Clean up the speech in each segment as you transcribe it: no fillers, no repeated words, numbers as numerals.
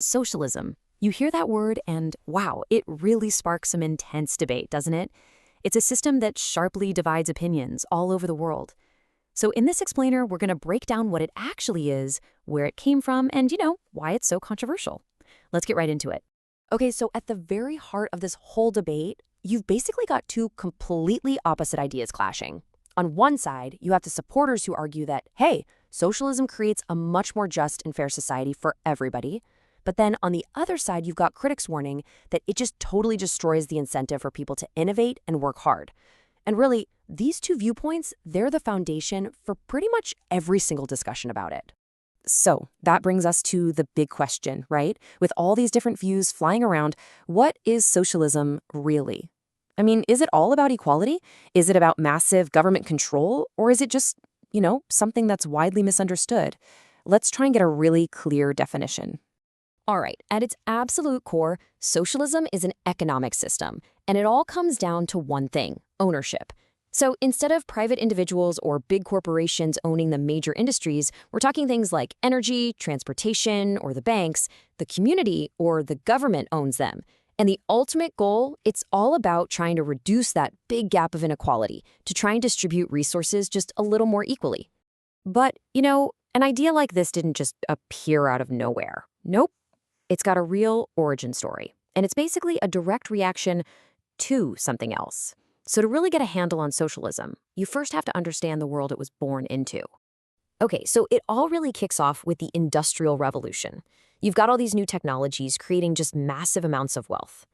Socialism. You hear that word and wow, it really sparks some intense debate, doesn't it? It's a system that sharply divides opinions all over the world. So in this explainer, we're going to break down what it actually is, where it came from, and why it's so controversial. Let's get right into it. Okay, so at the very heart of this whole debate, you've basically got two completely opposite ideas clashing. On one side, you have the supporters who argue that, hey, socialism creates a much more just and fair society for everybody. But then on the other side, you've got critics warning that it just totally destroys the incentive for people to innovate and work hard. And really, these two viewpoints, they're the foundation for pretty much every single discussion about it. So that brings us to the big question, right? With all these different views flying around, what is socialism really? I mean, is it all about equality? Is it about massive government control? Or is it just, something that's widely misunderstood? Let's try and get a really clear definition. All right, at its absolute core, socialism is an economic system, and it all comes down to one thing: ownership. So instead of private individuals or big corporations owning the major industries, we're talking things like energy, transportation, or the banks. The community or the government owns them. And the ultimate goal, it's all about trying to reduce that big gap of inequality, to try and distribute resources just a little more equally. But, an idea like this didn't just appear out of nowhere. Nope. It's got a real origin story, and it's basically a direct reaction to something else. So to really get a handle on socialism, you first have to understand the world it was born into. Okay, so it all really kicks off with the Industrial Revolution. You've got all these new technologies creating just massive amounts of wealth.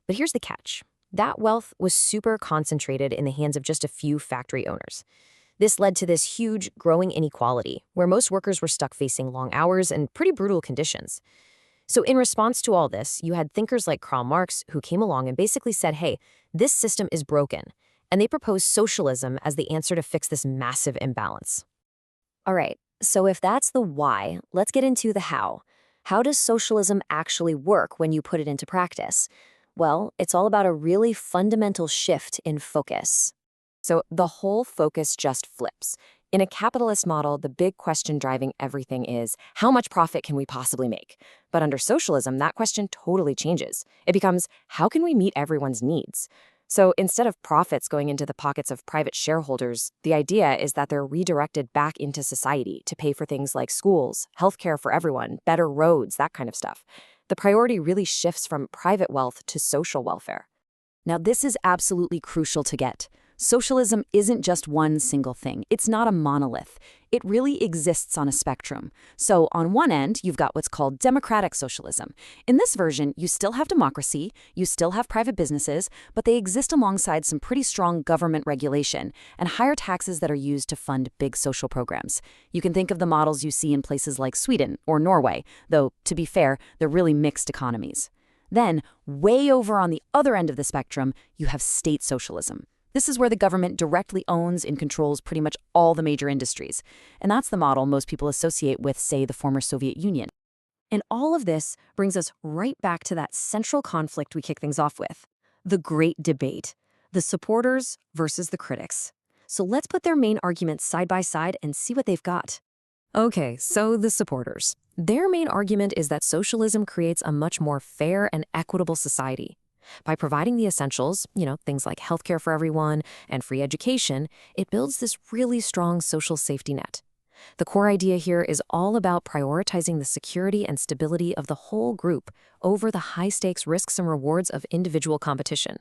But here's the catch. That wealth was super concentrated in the hands of just a few factory owners. This led to this huge growing inequality, where most workers were stuck facing long hours and pretty brutal conditions. So in response to all this, you had thinkers like Karl Marx who came along and basically said, hey, this system is broken. And they proposed socialism as the answer to fix this massive imbalance. All right, so if that's the why, let's get into the how. How does socialism actually work when you put it into practice? Well, it's all about a really fundamental shift in focus. So the whole focus just flips. In a capitalist model, the big question driving everything is, how much profit can we possibly make? But under socialism, that question totally changes. It becomes, how can we meet everyone's needs? So instead of profits going into the pockets of private shareholders, the idea is that they're redirected back into society to pay for things like schools, healthcare for everyone, better roads, that kind of stuff. The priority really shifts from private wealth to social welfare. Now, this is absolutely crucial to get. Socialism isn't just one single thing. It's not a monolith. It really exists on a spectrum. So on one end, you've got what's called democratic socialism. In this version, you still have democracy, you still have private businesses, but they exist alongside some pretty strong government regulation and higher taxes that are used to fund big social programs. You can think of the models you see in places like Sweden or Norway, though, to be fair, they're really mixed economies. Then, way over on the other end of the spectrum, you have state socialism. This is where the government directly owns and controls pretty much all the major industries. And that's the model most people associate with, say, the former Soviet Union. And all of this brings us right back to that central conflict we kick things off with: the great debate, the supporters versus the critics. So let's put their main arguments side by side and see what they've got. Okay, so the supporters. Their main argument is that socialism creates a much more fair and equitable society. By providing the essentials, things like healthcare for everyone and free education, it builds this really strong social safety net. The core idea here is all about prioritizing the security and stability of the whole group over the high-stakes risks and rewards of individual competition.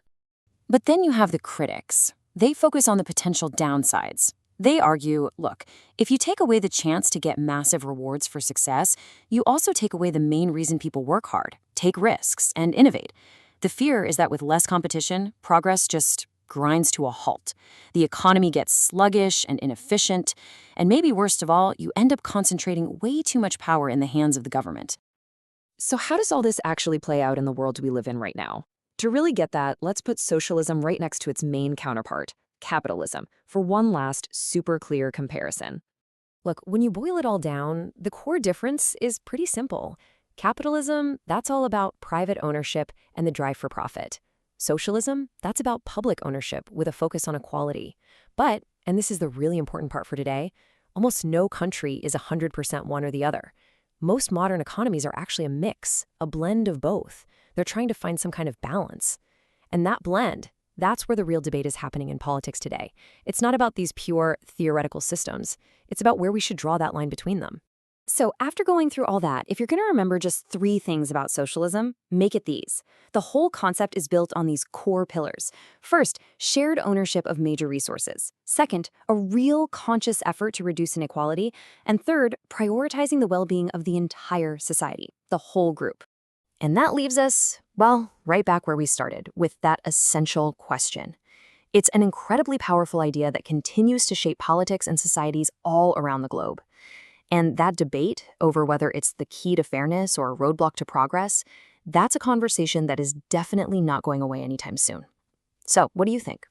But then you have the critics. They focus on the potential downsides. They argue, look, if you take away the chance to get massive rewards for success, you also take away the main reason people work hard, take risks, and innovate. The fear is that with less competition, progress just grinds to a halt. The economy gets sluggish and inefficient, and maybe worst of all, you end up concentrating way too much power in the hands of the government. So how does all this actually play out in the world we live in right now? To really get that, let's put socialism right next to its main counterpart, capitalism, for one last super clear comparison. Look, when you boil it all down, the core difference is pretty simple. Capitalism, that's all about private ownership and the drive for profit. Socialism, that's about public ownership with a focus on equality. But, and this is the really important part for today, almost no country is 100% one or the other. Most modern economies are actually a mix, a blend of both. They're trying to find some kind of balance. And that blend, that's where the real debate is happening in politics today. It's not about these pure theoretical systems. It's about where we should draw that line between them. So after going through all that, if you're going to remember just 3 things about socialism, make it these. The whole concept is built on these core pillars. First, shared ownership of major resources. Second, a real conscious effort to reduce inequality. And third, prioritizing the well-being of the entire society, the whole group. And that leaves us, well, right back where we started, with that essential question. It's an incredibly powerful idea that continues to shape politics and societies all around the globe. And that debate over whether it's the key to fairness or a roadblock to progress, that's a conversation that is definitely not going away anytime soon. So, what do you think?